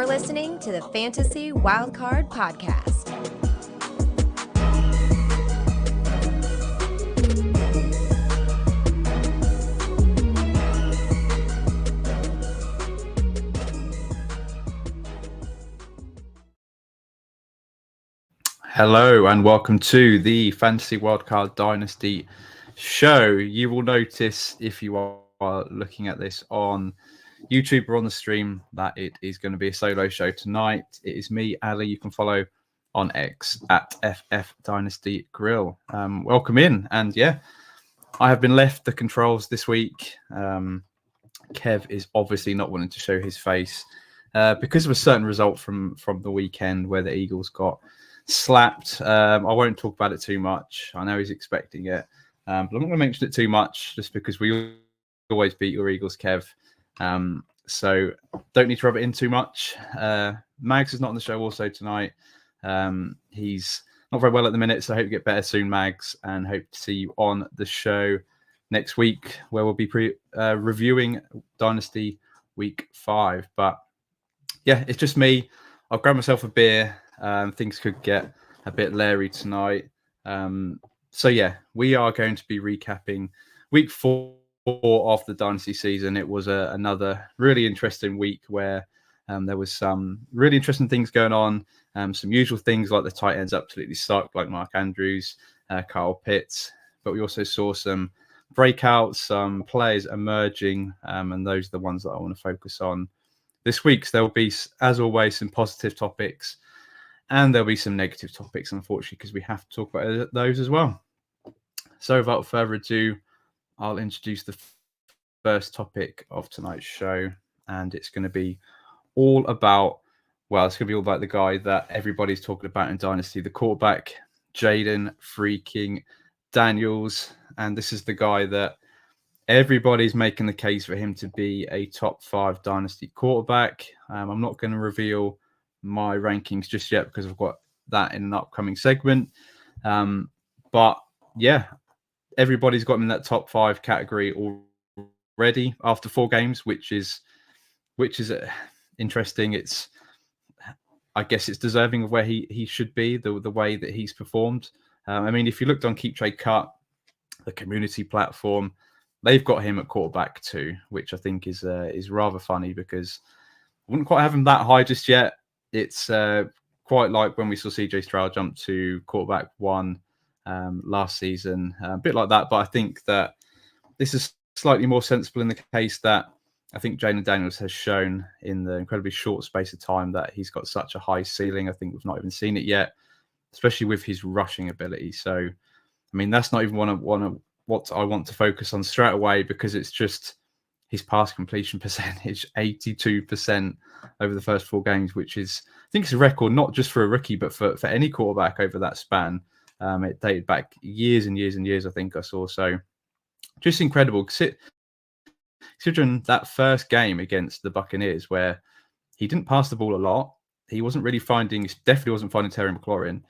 You're listening to the Fantasy Wildcard Podcast. Hello and welcome to the Fantasy Wildcard Dynasty show. You will notice if you are looking at this on YouTube or on the stream that it is going to be a solo show tonight. It is me, Ali. You can follow on X at FF Dynasty Grill. Welcome in. And yeah, I have been left the controls this week. Kev is obviously not wanting to show his face because of a certain result from the weekend where the Eagles got slapped. I won't talk about it too much. I know he's expecting it, but I'm not going to mention it too much just because we always beat your Eagles, Kev. So don't need to rub it in too much. Mags is not on the show also tonight. He's not very well at the minute, so I hope you get better soon, Mags, and hope to see you on the show next week where we'll be reviewing Dynasty Week 5. But yeah, it's just me. I'll grab myself a beer. Things could get a bit leery tonight. So yeah, we are going to be recapping Week 4 of the Dynasty season. It was another really interesting week where there was some really interesting things going on. Some usual things like the tight ends absolutely sucked, like Mark Andrews, Kyle Pitts. But we also saw some breakouts, some players emerging, and those are the ones that I want to focus on this week. So there will be, as always, some positive topics and there'll be some negative topics, unfortunately, because we have to talk about those as well. So without further ado, I'll introduce the first topic of tonight's show, and it's going to be all about, the guy that everybody's talking about in Dynasty, the quarterback, Jayden Freakin Daniels. And this is the guy that everybody's making the case for him to be a top 5 Dynasty quarterback. I'm not going to reveal my rankings just yet because I've got that in an upcoming segment. But yeah, everybody's got him in that top 5 category already after 4 games, which is interesting. I guess it's deserving of where he should be, the way that he's performed. I mean, if you looked on Keep Trade Cut, the community platform, they've got him at quarterback too, which I think is rather funny because I wouldn't quite have him that high just yet. It's quite like when we saw CJ Stroud jump to quarterback 1 last season, a bit like that. But I think that this is slightly more sensible in the case that I think Jayden Daniels has shown in the incredibly short space of time that he's got such a high ceiling. I think we've not even seen it yet, especially with his rushing ability. So, I mean, that's not even what I want to focus on straight away because it's just his pass completion percentage, 82% over the first 4 games, which is, I think it's a record, not just for a rookie, but for any quarterback over that span. It dated back years and years and years, I think I saw. So just incredible. Considering that first game against the Buccaneers where he didn't pass the ball a lot, he definitely wasn't finding Terry McLaurin.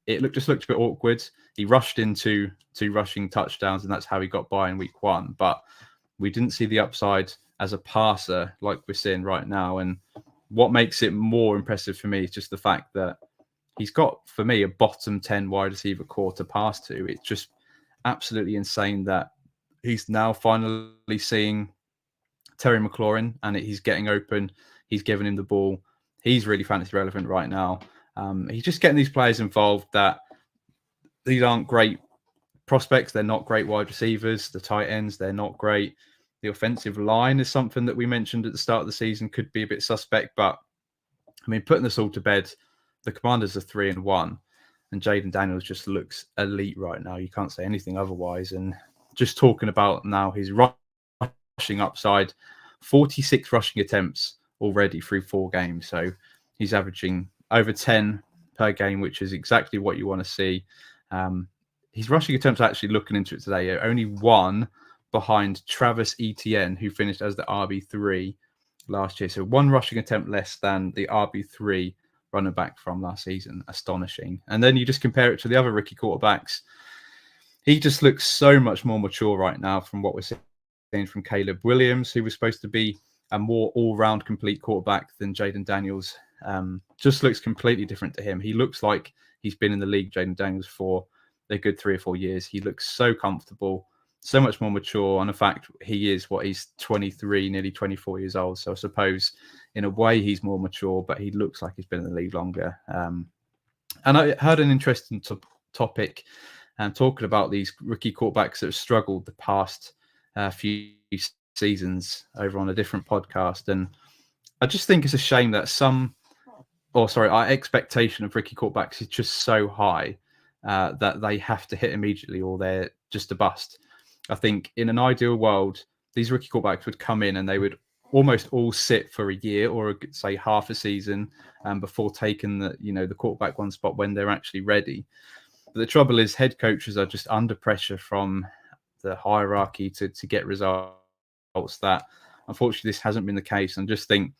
It looked a bit awkward. He rushed into 2 rushing touchdowns, and that's how he got by in week 1. But we didn't see the upside as a passer like we're seeing right now. And what makes it more impressive for me is just the fact that he's got, for me, a bottom 10 wide receiver core to pass to. It's just absolutely insane that he's now finally seeing Terry McLaurin and he's getting open. He's giving him the ball. He's really fantasy relevant right now. He's just getting these players involved that these aren't great prospects. They're not great wide receivers. The tight ends, they're not great. The offensive line is something that we mentioned at the start of the season could be a bit suspect. But, I mean, putting this all to bed, the Commanders are 3-1, and Jayden Daniels just looks elite right now. You can't say anything otherwise. And just talking about now his rushing upside, 46 rushing attempts already through 4 games. So he's averaging over 10 per game, which is exactly what you want to see. His rushing attempts, actually looking into it today, are only 1 behind Travis Etienne, who finished as the RB3 last year. So 1 rushing attempt less than the RB3 running back from last season. Astonishing. And then you just compare it to the other rookie quarterbacks. He just looks so much more mature right now from what we're seeing from Caleb Williams, who was supposed to be a more all-round complete quarterback than Jayden Daniels. Just looks completely different to him. He looks like he's been in the league, Jayden Daniels, for a good 3 or 4 years. He looks so comfortable, so much more mature. And in fact, he's 23, nearly 24 years old. So I suppose in a way he's more mature, but he looks like he's been in the league longer. And I heard an interesting topic talking about these rookie quarterbacks that have struggled the past few seasons over on a different podcast. And I just think it's a shame that our expectation of rookie quarterbacks is just so high that they have to hit immediately or they're just a bust. I think in an ideal world, these rookie quarterbacks would come in and they would almost all sit for a year or say half a season before taking the quarterback one spot when they're actually ready. But the trouble is head coaches are just under pressure from the hierarchy to get results that unfortunately this hasn't been the case. And just think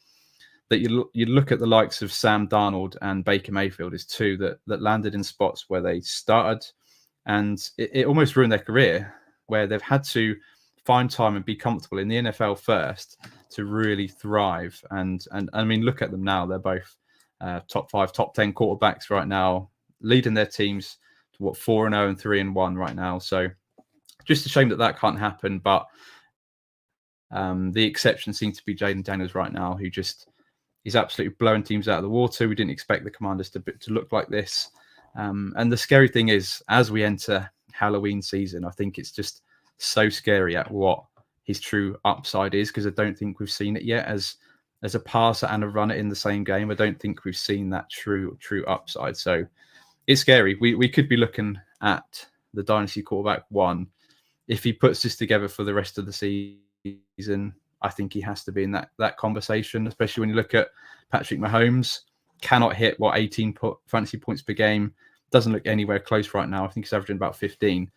that you look at the likes of Sam Darnold and Baker Mayfield as two that landed in spots where they started and it almost ruined their career, where they've had to find time and be comfortable in the NFL first to really thrive. And I mean, look at them now. They're both top 5, top 10 quarterbacks right now, leading their teams to 4-0 and 3-1 right now. So just a shame that can't happen. But the exception seems to be Jayden Daniels right now, who just is absolutely blowing teams out of the water. We didn't expect the Commanders to look like this. And the scary thing is, as we enter Halloween season, I think it's just so scary at what his true upside is, because I don't think we've seen it yet as a passer and a runner in the same game. I don't think we've seen that true upside. So it's scary. We could be looking at the Dynasty quarterback one. If he puts this together for the rest of the season, I think he has to be in that conversation, especially when you look at Patrick Mahomes. Cannot hit 18 fantasy points per game. Doesn't look anywhere close right now. I think he's averaging about 15.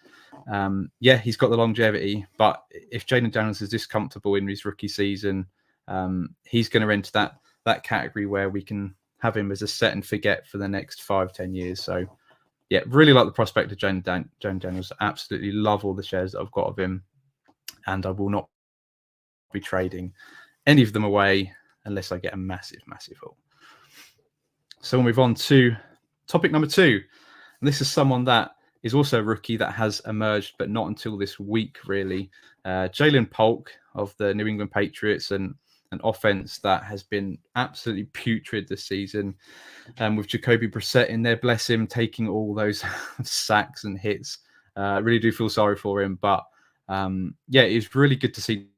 He's got the longevity, but if Jayden Daniels is this comfortable in his rookie season, he's going to enter that category where we can have him as a set and forget for the next 5-10 years. So yeah, really like the prospect of Jayden Daniels. Absolutely love all the shares that I've got of him, and I will not be trading any of them away unless I get a massive haul. So we'll move on to topic number 2. And this is someone that is also a rookie that has emerged, but not until this week, really. Jalen Polk of the New England Patriots, and an offense that has been absolutely putrid this season. With Jacoby Brissett in there, bless him, taking all those sacks and hits. I really do feel sorry for him. But it's really good to see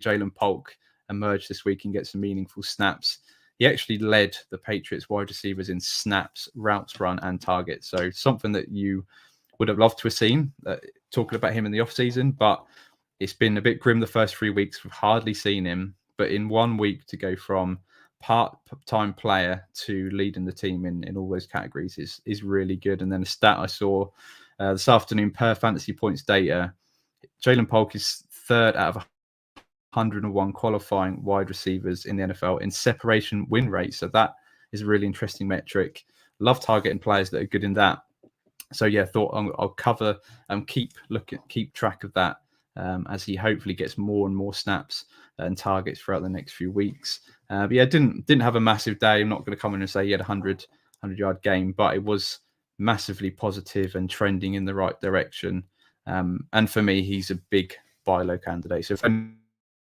Jalen Polk emerge this week and get some meaningful snaps. He actually led the Patriots wide receivers in snaps, routes run, and targets. So something that you would have loved to have seen, talking about him in the offseason. But it's been a bit grim the first 3 weeks. We've hardly seen him. But in 1 week to go from part-time player to leading the team in all those categories is really good. And then a stat I saw this afternoon per fantasy points data, Jalen Polk is 3rd out of 101 qualifying wide receivers in the NFL in separation win rate. So that is a really interesting metric. Love targeting players that are good in that. So yeah, thought I'll cover and keep track of that as he hopefully gets more and more snaps and targets throughout the next few weeks. But yeah, didn't have a massive day. I'm not going to come in and say he had a 100-yard game, but it was massively positive and trending in the right direction. And for me, he's a big buy low candidate. So if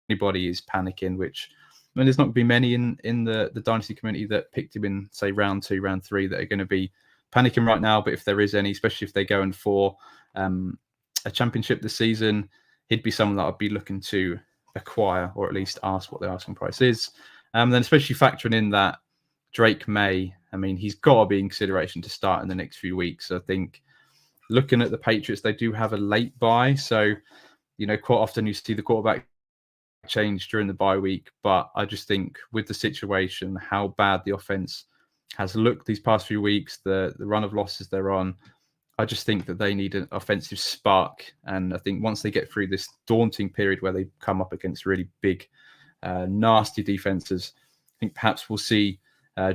anybody is panicking, which there's not going to be many in the Dynasty community that picked him in, say, round 2, round 3 that are going to be panicking right now. But if there is any, especially if they're going for a championship this season, he'd be someone that I'd be looking to acquire, or at least ask what the asking price is. Then especially factoring in that Drake May, I mean, he's got to be in consideration to start in the next few weeks. I think looking at the Patriots, they do have a late bye. So, quite often you see the quarterback change during the bye week. But I just think with the situation, how bad the offense has looked these past few weeks, the run of losses they're on, I just think that they need an offensive spark. And I think once they get through this daunting period where they come up against really big, nasty defenses, I think perhaps we'll see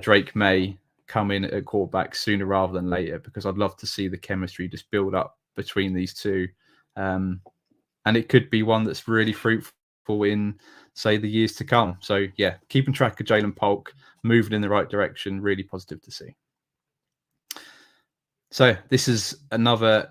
Drake May come in at quarterback sooner rather than later, because I'd love to see the chemistry just build up between these two. And it could be one that's really fruitful in, say, the years to come. So, yeah, keeping track of Jalen Polk, moving in the right direction, really positive to see. So this is another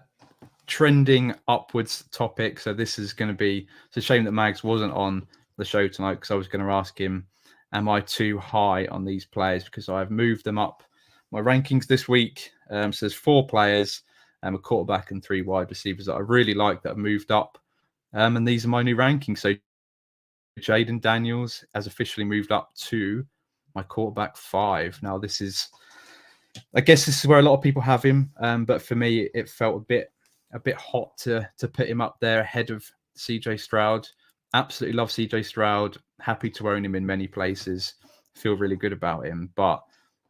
trending upwards topic. So this is going to be, it's a shame that Mags wasn't on the show tonight, because I was going to ask him, am I too high on these players? Because I've moved them up my rankings this week. So there's 4 players, a quarterback and 3 wide receivers that I really like that have moved up. And these are my new rankings. So Jayden Daniels has officially moved up to my quarterback 5. Now I guess this is where a lot of people have him. But for me, it felt a bit hot to put him up there ahead of CJ Stroud. Absolutely love CJ Stroud. Happy to own him in many places. Feel really good about him. But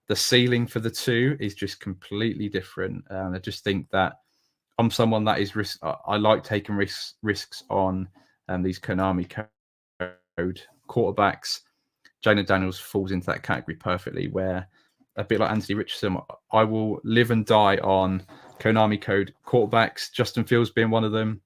the ceiling for the 2 is just completely different. And I just think that I'm someone that is I like taking risks on these Konami code quarterbacks. Jayden Daniels falls into that category perfectly, where a bit like Anthony Richardson, I will live and die on Konami code quarterbacks, Justin Fields being one of them.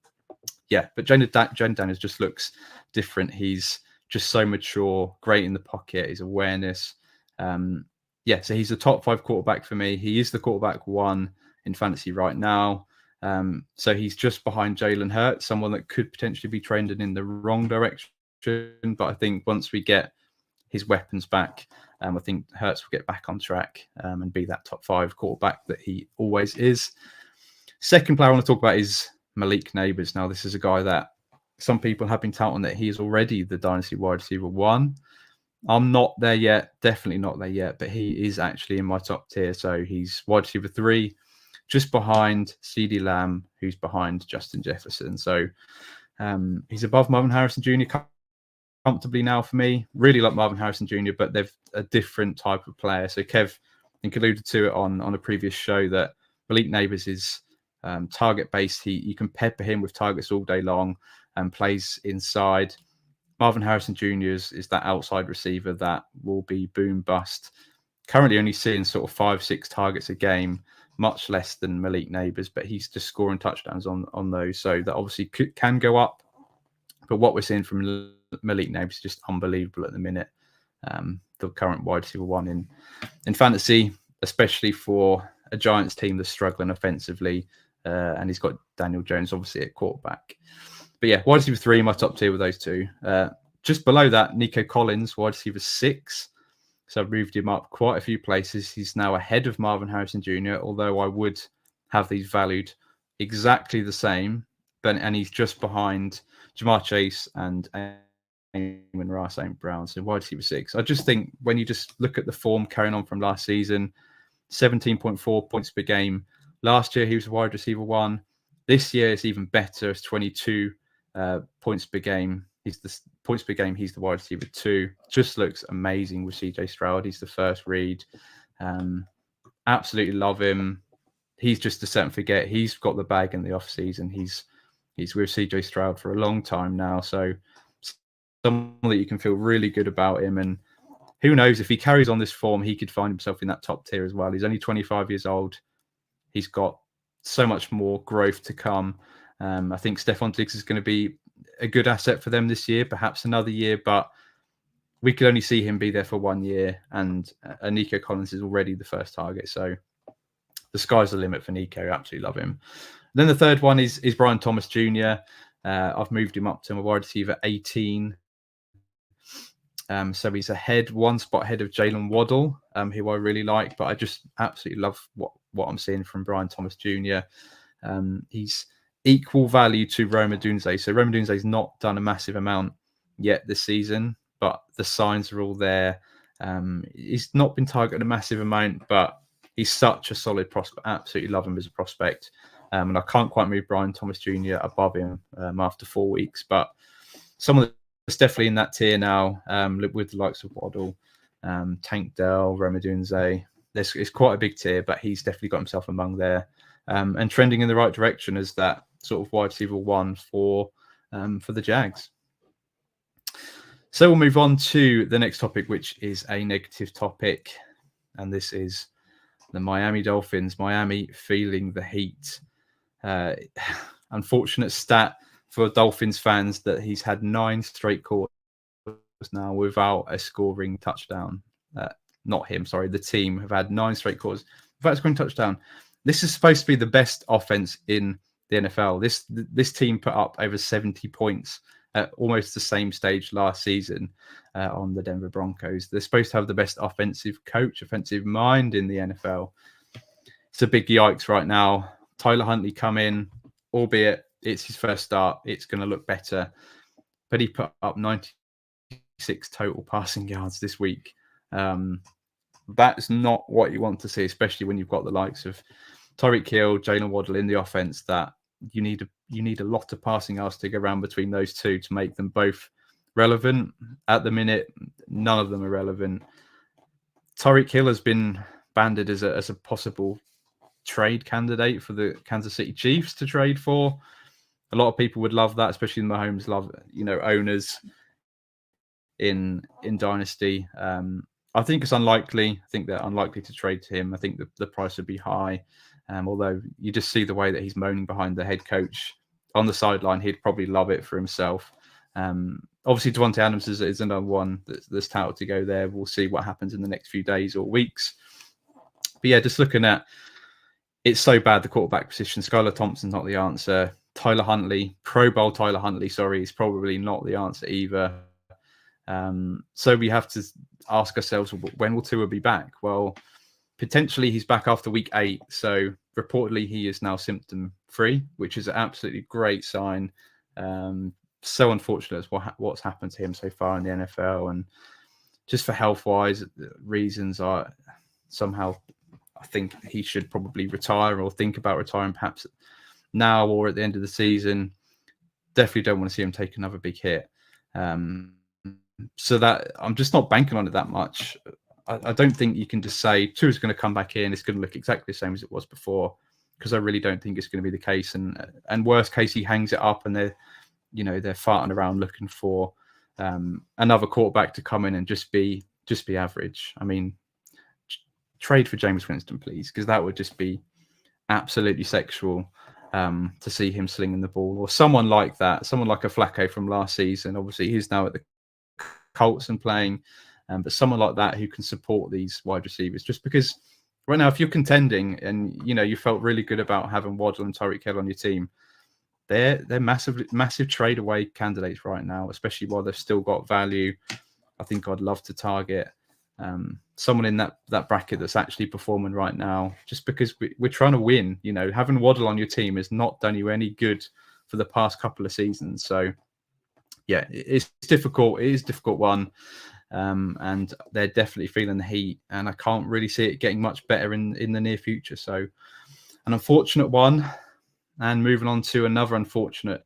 Yeah, but Jayden Daniels just looks different. He's just so mature, great in the pocket, his awareness. So he's a top 5 quarterback for me. He is the quarterback 1 in fantasy right now. So he's just behind Jalen Hurts, someone that could potentially be trending in the wrong direction. But I think once we get his weapons back, I think Hurts will get back on track and be that top 5 quarterback that he always is. Second player I want to talk about is Malik Neighbors. Now, this is a guy that some people have been touting that he is already the Dynasty wide receiver 1. I'm not there yet, definitely not there yet, but he is actually in my top tier. So he's wide receiver 3, just behind CeeDee Lamb, who's behind Justin Jefferson. So he's above Marvin Harrison Jr. comfortably now for me. Really like Marvin Harrison Jr., but they're a different type of player. So Kev, I think, alluded to it on a previous show that Malik Neighbors is target-based. You can pepper him with targets all day long and plays inside. Marvin Harrison Jr. is that outside receiver that will be boom bust. Currently only seeing sort of 5-6 targets a game, much less than Malik Neighbors, but he's just scoring touchdowns on those. So that obviously can go up. But what we're seeing from Malik Neighbors is just unbelievable at the minute. The current wide receiver 1 in fantasy, especially for a Giants team that's struggling offensively. And he's got Daniel Jones, obviously, at quarterback. But yeah, wide receiver 3, my top tier with those 2. Just below that, Nico Collins, wide receiver 6. So I've moved him up quite a few places. He's now ahead of Marvin Harrison Jr., although I would have these valued exactly the same. And he's just behind Jamar Chase and Amon-Ra St. Brown. So wide receiver 6. I just think when you just look at the form carrying on from last season, 17.4 points per game. Last year, he was wide receiver 1. This year, it's even better. It's 22 points per game. He's the wide receiver 2. Just looks amazing with CJ Stroud. He's the first read. Absolutely love him. He's just a set and forget. He's got the bag in the off season. He's with CJ Stroud for a long time now. So someone that you can feel really good about him. And who knows, if he carries on this form, he could find himself in that top tier as well. He's only 25 years old. He's got so much more growth to come. I think Stephon Diggs is going to be a good asset for them this year, perhaps another year, but we could only see him be there for 1 year. And Nico Collins is already the first target. So the sky's the limit for Nico. Absolutely love him. Then the third one is Brian Thomas Jr. I've moved him up to my wide receiver 18. So he's one spot ahead of Jalen Waddle, who I really like, but I just absolutely love what I'm seeing from Brian Thomas Jr. He's equal value to Rome Odunze. So Rome Odunze's not done a massive amount yet this season, but the signs are all there. He's not been targeted a massive amount, but he's such a solid prospect. Absolutely love him as a prospect. And I can't quite move Brian Thomas Jr. above him after 4 weeks, but someone that's definitely in that tier now with the likes of Waddle, Tank Dell, Rome Odunze. It's quite a big tier, but he's definitely got himself among there and trending in the right direction as that sort of wide receiver 1 for the Jags. So we'll move on to the next topic, which is a negative topic. And this is the Miami Dolphins. Miami feeling the heat. Unfortunate stat for Dolphins fans that he's had 9 straight quarters now without a scoring touchdown. Not him, sorry. The team have had 9 straight quarters without a scoring touchdown. This is supposed to be the best offense in the NFL. This team put up over 70 points at almost the same stage last season on the Denver Broncos. They're supposed to have the best offensive coach, offensive mind in the NFL. It's a big yikes right now. Tyler Huntley come in, albeit it's his first start. It's going to look better. But he put up 96 total passing yards this week. That's not what you want to see, especially when you've got the likes of Tyreek Hill, Jaylen Waddle in the offense. That you need a lot of passing yards to go around between those two to make them both relevant. At the minute, none of them are relevant. Tyreek Hill has been banded as a possible trade candidate for the Kansas City Chiefs to trade for. A lot of people would love that, especially the Mahomes love, owners in Dynasty. I think it's unlikely. I think they're unlikely to trade to him. I think the price would be high. Although you just see the way that he's moaning behind the head coach on the sideline, he'd probably love it for himself. Obviously, Devontae Adams is another one that's touted to go there. We'll see what happens in the next few days or weeks. But yeah, just looking at it's so bad, the quarterback position. Skylar Thompson's not the answer. Tyler Huntley, Pro Bowl Tyler Huntley, is probably not the answer either. So we have to ask ourselves, when will Tua be back? Well, potentially he's back after week 8. So reportedly he is now symptom free, which is an absolutely great sign. So unfortunate what's happened to him so far in the NFL, and just for health wise reasons, I think he should probably retire or think about retiring perhaps now or at the end of the season. Definitely don't want to see him take another big hit. So that I'm just not banking on it that much. I don't think you can just say Tua's going to come back in, it's going to look exactly the same as it was before, because I really don't think it's going to be the case. And worst case, he hangs it up and they're farting around looking for another quarterback to come in and just be average. I mean, trade for Jameis Winston, please, because that would just be absolutely sexual to see him slinging the ball, or someone like that, someone like a Flacco from last season. Obviously, he's now at the Colts and playing, but someone like that who can support these wide receivers. Just because right now, if you're contending and you felt really good about having Waddle and Tyreek Hill on your team, they're massive trade away candidates right now, especially while they've still got value. I think I'd love to target someone in that bracket that's actually performing right now, just because we're trying to win. Having Waddle on your team has not done you any good for the past couple of seasons. So yeah, it's difficult. It is a difficult one. And they're definitely feeling the heat, and I can't really see it getting much better in the near future. So an unfortunate one. And moving on to another unfortunate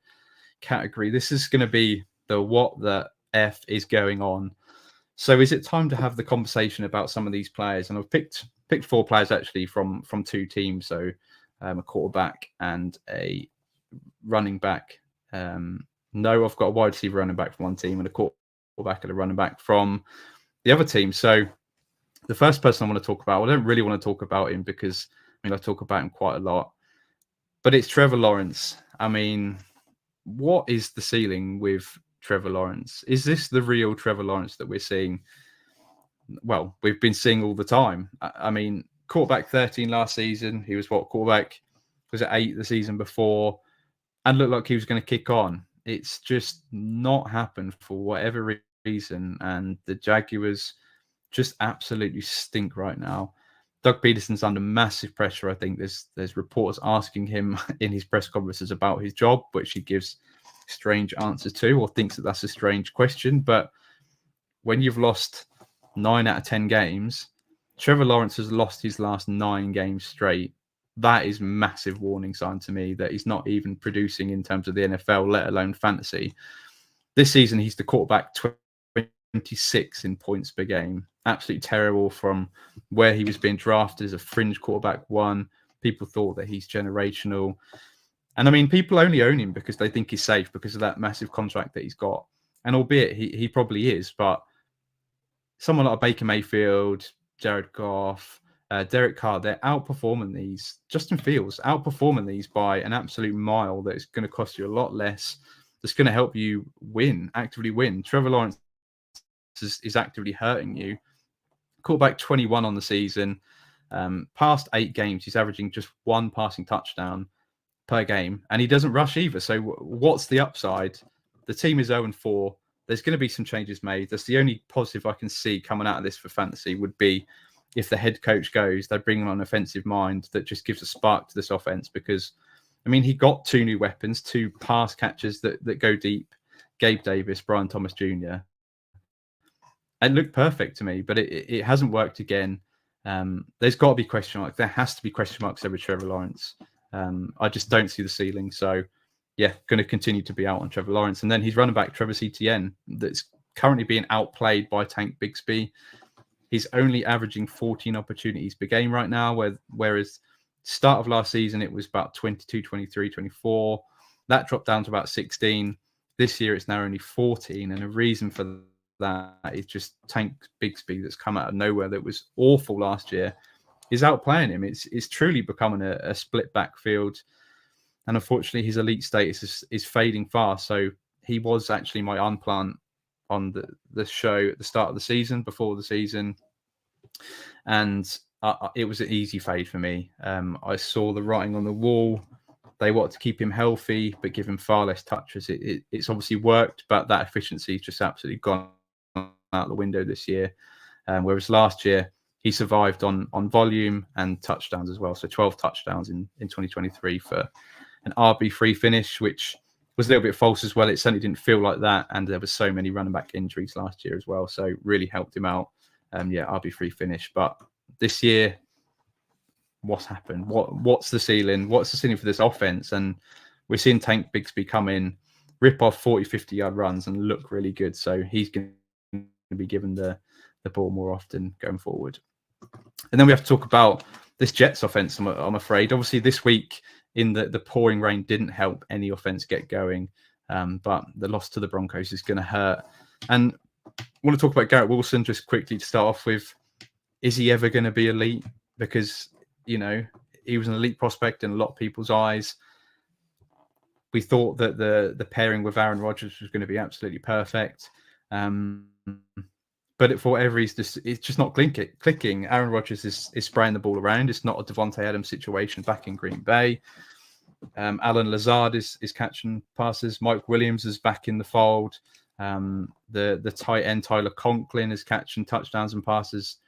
category. This is going to be the what the F is going on. So is it time to have the conversation about some of these players? And I've picked 4 players actually from 2 teams. So a quarterback and a running back. No, I've got a wide receiver running back from one team and a quarterback and a running back from the other team. So the first person I want to talk about, I don't really want to talk about him because I talk about him quite a lot, but it's Trevor Lawrence. I mean, what is the ceiling with Trevor Lawrence? Is this the real Trevor Lawrence that we're seeing? Well, we've been seeing all the time. I mean, quarterback 13 last season. He was quarterback was at 8 the season before, and looked like he was going to kick on. It's just not happened for whatever reason, and the Jaguars just absolutely stink right now. Doug Peterson's under massive pressure. I think there's reports asking him in his press conferences about his job, which he gives strange answers to, or thinks that that's a strange question. But when you've lost 9 out of 10 games, Trevor Lawrence has lost his last 9 games straight. That is massive warning sign to me that he's not even producing in terms of the NFL, let alone fantasy. This season, he's the quarterback 26 in points per game. Absolutely terrible from where he was being drafted as a fringe quarterback 1. People thought that he's generational. And I mean, people only own him because they think he's safe because of that massive contract that he's got. And albeit he probably is, but someone like Baker Mayfield, Jared Goff, Derek Carr, they're outperforming these. Justin Fields outperforming these by an absolute mile. That is going to cost you a lot less. That's going to help you actively win. Trevor Lawrence is actively hurting you. Quarterback 21 on the season. Past 8 games, he's averaging just 1 passing touchdown per game, and he doesn't rush either. So what's the upside? The team is 0-4. There's going to be some changes made. That's the only positive I can see coming out of this for fantasy would be if the head coach goes, they bring on an offensive mind that just gives a spark to this offense. Because, I mean, he got 2 new weapons, 2 pass catchers that go deep. Gabe Davis, Brian Thomas Jr. It looked perfect to me, but it hasn't worked again. There's got to be question marks. There has to be question marks over Trevor Lawrence. I just don't see the ceiling. So, yeah, going to continue to be out on Trevor Lawrence. And then he's running back Travis Etienne that's currently being outplayed by Tank Bigsby. He's only averaging 14 opportunities per game right now, whereas start of last season, it was about 22, 23, 24. That dropped down to about 16. This year, it's now only 14. And a reason for that is just Tank Bigsby that's come out of nowhere that was awful last year is outplaying him. It's truly becoming a split backfield. And unfortunately, his elite status is fading fast. So he was actually my unplant on the show at the start of the season, before the season. And it was an easy fade for me. I saw the writing on the wall. They want to keep him healthy, but give him far less touches. It's obviously worked, but that efficiency has just absolutely gone out the window this year. Whereas last year, he survived on volume and touchdowns as well. So 12 touchdowns in 2023 for an RB3 finish, which was a little bit false as well. It certainly didn't feel like that. And there were so many running back injuries last year as well. So really helped him out. RB3 finish. But this year, what's happened? What's the ceiling? What's the ceiling for this offense? And we're seeing Tank Bigsby come in, rip off 40, 50-yard runs and look really good. So he's going to be given the ball more often going forward. And then we have to talk about this Jets offense, I'm afraid. Obviously, this week in the pouring rain didn't help any offense get going. But the loss to the Broncos is going to hurt. And I want to talk about Garrett Wilson just quickly to start off with. Is he ever going to be elite? Because, you know, he was an elite prospect in a lot of people's eyes. We thought that the pairing with Aaron Rodgers was going to be absolutely perfect. But for whatever reason, it's just not clicking. Aaron Rodgers is spraying the ball around. It's not a Devontae Adams situation back in Green Bay. Alan Lazard is catching passes. Mike Williams is back in the fold. The tight end Tyler Conklin is catching touchdowns and passes.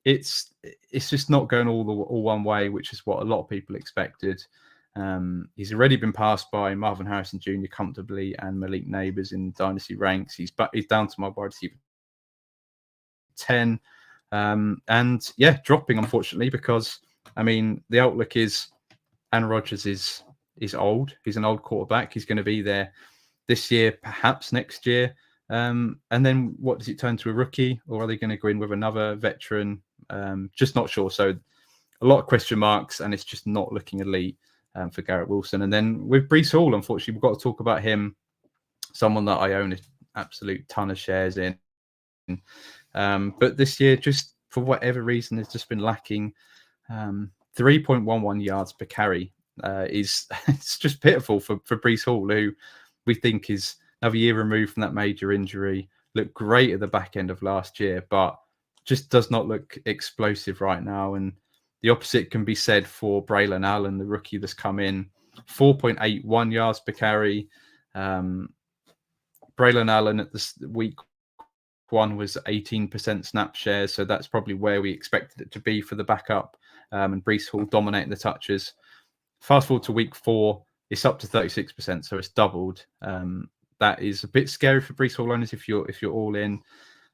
It's just not going all one way, which is what a lot of people expected. He's already been passed by Marvin Harrison Jr. comfortably and Malik Neighbors in Dynasty ranks. He's down to my wide receiver 10. And yeah, dropping, unfortunately, because, I mean, the outlook is Aaron Rodgers is old. He's an old quarterback. He's going to be there this year, perhaps next year. And then what does it turn to, a rookie, or are they going to go in with another veteran? Just not sure. So a lot of question marks, and it's just not looking elite for Garrett Wilson. And then with Breece Hall, unfortunately, we've got to talk about him, someone that I own an absolute ton of shares in. But this year, just for whatever reason, has just been lacking. 3.11 yards per carry it's just pitiful for Breece Hall, who we think is another year removed from that major injury. Looked great at the back end of last year, but just does not look explosive right now. And the opposite can be said for Braylon Allen, the rookie that's come in. 4.81 yards per carry. Braylon Allen at the week one was 18% snap share, so that's probably where we expected it to be for the backup. And Breece Hall dominating the touches. Fast forward to week 4, it's up to 36%, so it's doubled. That is a bit scary for Breece Hall owners if you're all in.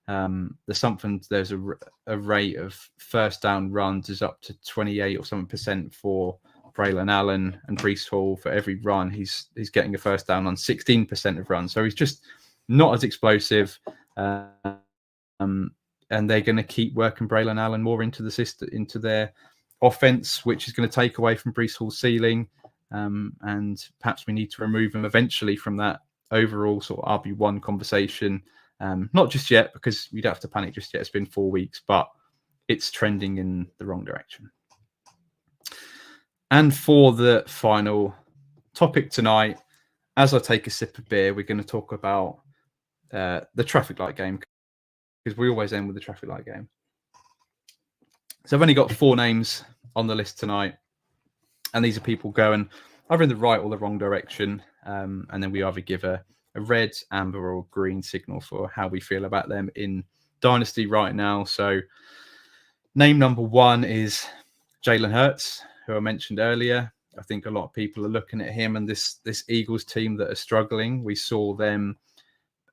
There's a rate of first down runs is up to 28 or something percent for Braylon Allen, and Breece Hall, for every run he's getting a first down on 16% of runs. So he's just not as explosive. And they're going to keep working Braylon Allen more into the system, into their offense, which is going to take away from Breece Hall's ceiling. And perhaps we need to remove him eventually from that overall sort of RB1 conversation. Not just yet, because you don't have to panic just yet. It's been 4 weeks, but it's trending in the wrong direction. And for the final topic tonight, as I take a sip of beer, we're going to talk about the traffic light game, because we always end with the traffic light game. So I've only got 4 names on the list tonight, and these are people going either in the right or the wrong direction, and then we either give a red, amber, or green signal for how we feel about them in Dynasty right now. So name number 1 is Jalen Hurts, who I mentioned earlier. I think a lot of people are looking at him and this Eagles team that are struggling. We saw them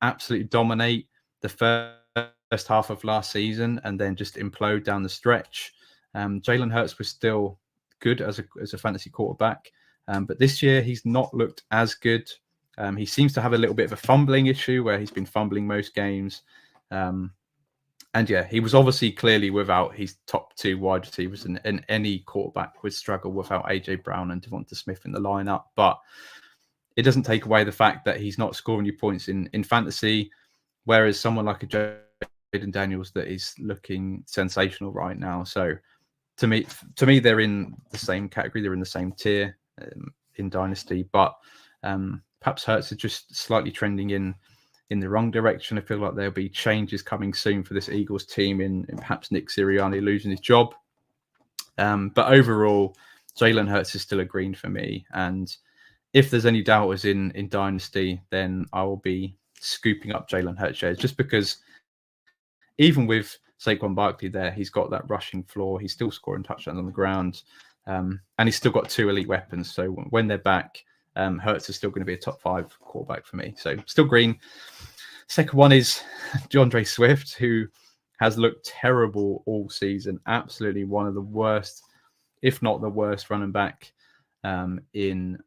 absolutely dominate the first half of last season and then just implode down the stretch. Jalen Hurts was still good as a fantasy quarterback, but this year he's not looked as good. He seems to have a little bit of a fumbling issue where he's been fumbling most games. And yeah, he was obviously clearly without his top 2 wide receivers, and any quarterback would struggle without AJ Brown and Devonta Smith in the lineup. But it doesn't take away the fact that he's not scoring you points in fantasy, whereas someone like a Jayden Daniels that is looking sensational right now. So to me, they're in the same category. They're in the same tier in Dynasty, but perhaps Hurts are just slightly trending in the wrong direction. I feel like there'll be changes coming soon for this Eagles team in perhaps Nick Sirianni losing his job. But overall, Jalen Hurts is still a green for me. And if there's any doubters in Dynasty, then I will be scooping up Jalen Hurts shares, just because even with Saquon Barkley there, he's got that rushing floor. He's still scoring touchdowns on the ground. And he's still got 2 elite weapons. So when they're back, Hurts is still going to be a top 5 quarterback for me. So still green. Second one is DeAndre Swift, who has looked terrible all season. Absolutely one of the worst, if not the worst, running back in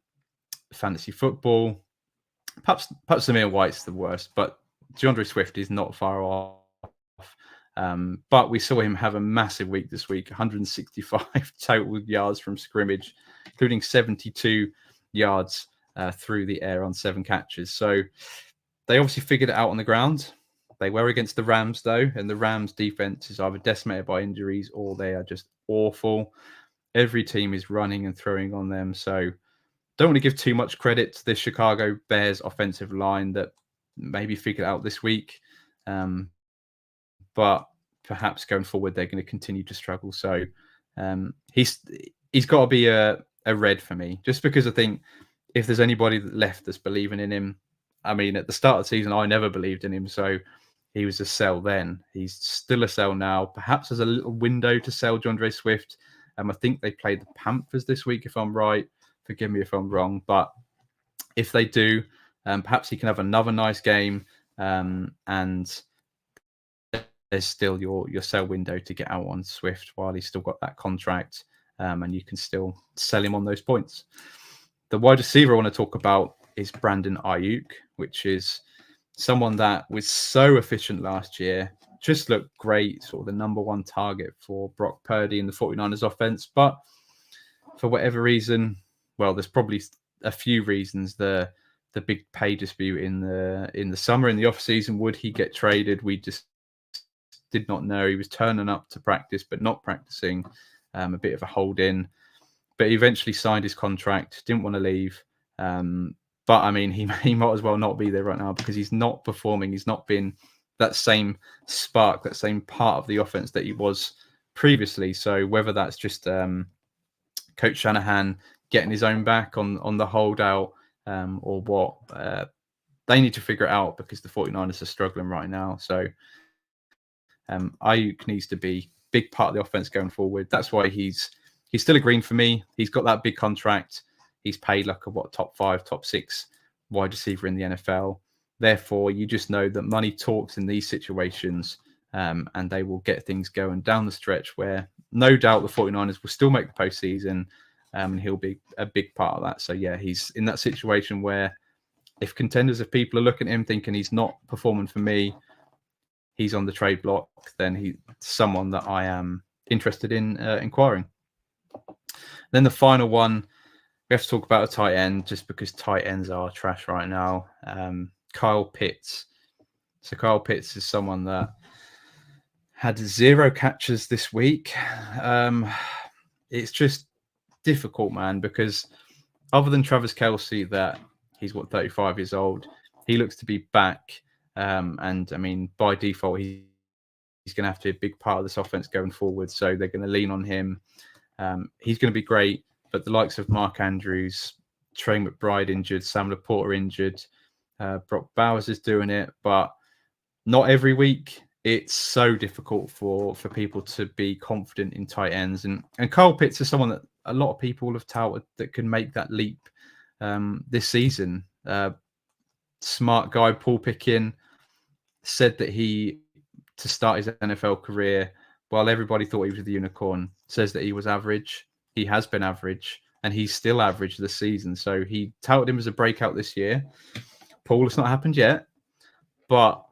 fantasy football. Perhaps Zamir White's the worst, but DeAndre Swift is not far off. But we saw him have a massive week this week, 165 total yards from scrimmage, including 72 yards through the air on 7 catches. So they obviously figured it out on the ground. They were against the Rams, though, and the Rams' defense is either decimated by injuries or they are just awful. Every team is running and throwing on them. So don't want to give too much credit to this Chicago Bears offensive line that maybe figured out this week. But perhaps going forward, they're going to continue to struggle. So he's got to be a red for me, just because I think if there's anybody left that's believing in him, I mean, at the start of the season, I never believed in him. So he was a sell then. He's still a sell now. Perhaps there's a little window to sell DeAndre Swift. I think they played the Panthers this week, if I'm right. Forgive me if I'm wrong. But if they do, perhaps he can have another nice game. And there's still your sell window to get out on Swift while he's still got that contract. And you can still sell him on those points. The wide receiver I want to talk about is Brandon Ayuk, which is someone that was so efficient last year, just looked great, sort of the number 1 target for Brock Purdy in the 49ers offense. But for whatever reason, well, there's probably a few reasons. The big pay dispute in the summer, in the offseason, would he get traded? We just did not know. He was turning up to practice, but not practicing, a bit of a hold in. But he eventually signed his contract, didn't want to leave. But I mean, he might as well not be there right now because he's not performing. He's not been that same spark, that same part of the offense that he was previously. So whether that's just Coach Shanahan getting his own back on the holdout or what, they need to figure it out because the 49ers are struggling right now. So Ayuk needs to be a big part of the offense going forward. That's why he's still a green for me. He's got that big contract. He's paid like a top 5, top 6 wide receiver in the NFL. Therefore, you just know that money talks in these situations, and they will get things going down the stretch where no doubt the 49ers will still make the postseason, and he'll be a big part of that. So, yeah, he's in that situation where if contenders, if people are looking at him thinking he's not performing for me, he's on the trade block, then he's someone that I am interested in inquiring. Then the final one, we have to talk about a tight end just because tight ends are trash right now. Kyle Pitts. So Kyle Pitts is someone that had 0 catches this week. It's just difficult, man, because other than Travis Kelce, that he's 35 years old, he looks to be back. And I mean, by default, he's going to have to be a big part of this offense going forward. So they're going to lean on him. He's going to be great. But the likes of Mark Andrews, Trey McBride injured, Sam Laporta injured, Brock Bowers is doing it, but not every week. It's so difficult for people to be confident in tight ends. And Kyle Pitts is someone that a lot of people have touted that can make that leap this season. Smart guy, Paul Pickin, said that to start his NFL career, while everybody thought he was the unicorn, says that he was average. He has been average, and he's still average this season. So he touted him as a breakout this year. Paul, it's not happened yet, but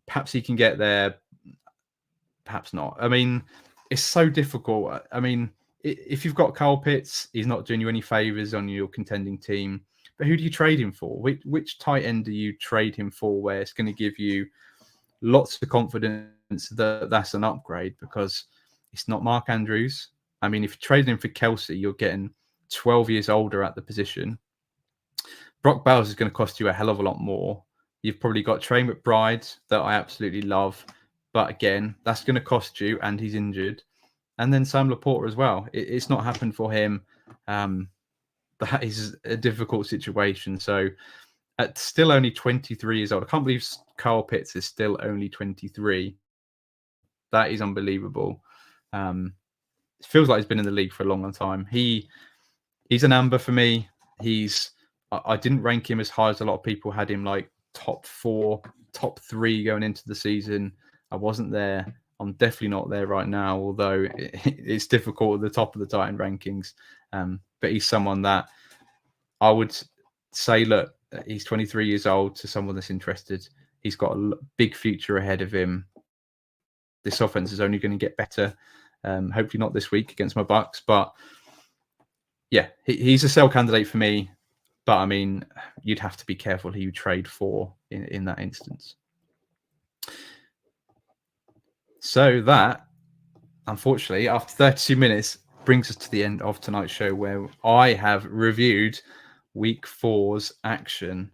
perhaps he can get there. Perhaps not. I mean, it's so difficult. I mean, if you've got Kyle Pitts, he's not doing you any favors on your contending team. But who do you trade him for? Which tight end do you trade him for where it's going to give you lots of confidence that that's an upgrade? Because it's not Mark Andrews. I mean, if you trade him for Kelce, you're getting 12 years older at the position. Brock Bowers is going to cost you a hell of a lot more. You've probably got Trey McBride that I absolutely love. But again, that's going to cost you, and he's injured. And then Sam Laporta as well. It's not happened for him. That is a difficult situation. So at still only 23 years old, I can't believe Kyle Pitts is still only 23. That is unbelievable. It feels like he's been in the league for a long, long time. He's an amber for me. I didn't rank him as high as a lot of people had him, like top 4, top 3 going into the season. I wasn't there. I'm definitely not there right now, although it's difficult at the top of the Titan rankings. But he's someone that I would say, look, he's 23 years old. To someone that's interested, he's got a big future ahead of him. This offense is only going to get better. Hopefully not this week against my Bucks, but yeah, he's a sell candidate for me. But I mean, you'd have to be careful who you trade for in that instance. So that, unfortunately, after 32 minutes, brings us to the end of tonight's show, where I have reviewed Week 4's action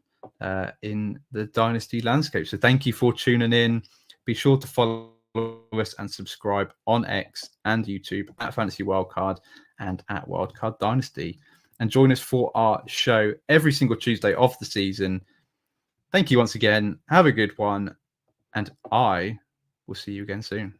in the Dynasty landscape. So thank you for tuning in. Be sure to follow us and subscribe on X and YouTube at Fantasy Wildcard and at Wildcard Dynasty. And join us for our show every single Tuesday of the season. Thank you once again. Have a good one. And I will see you again soon.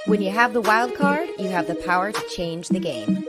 When you have the wild card, you have the power to change the game.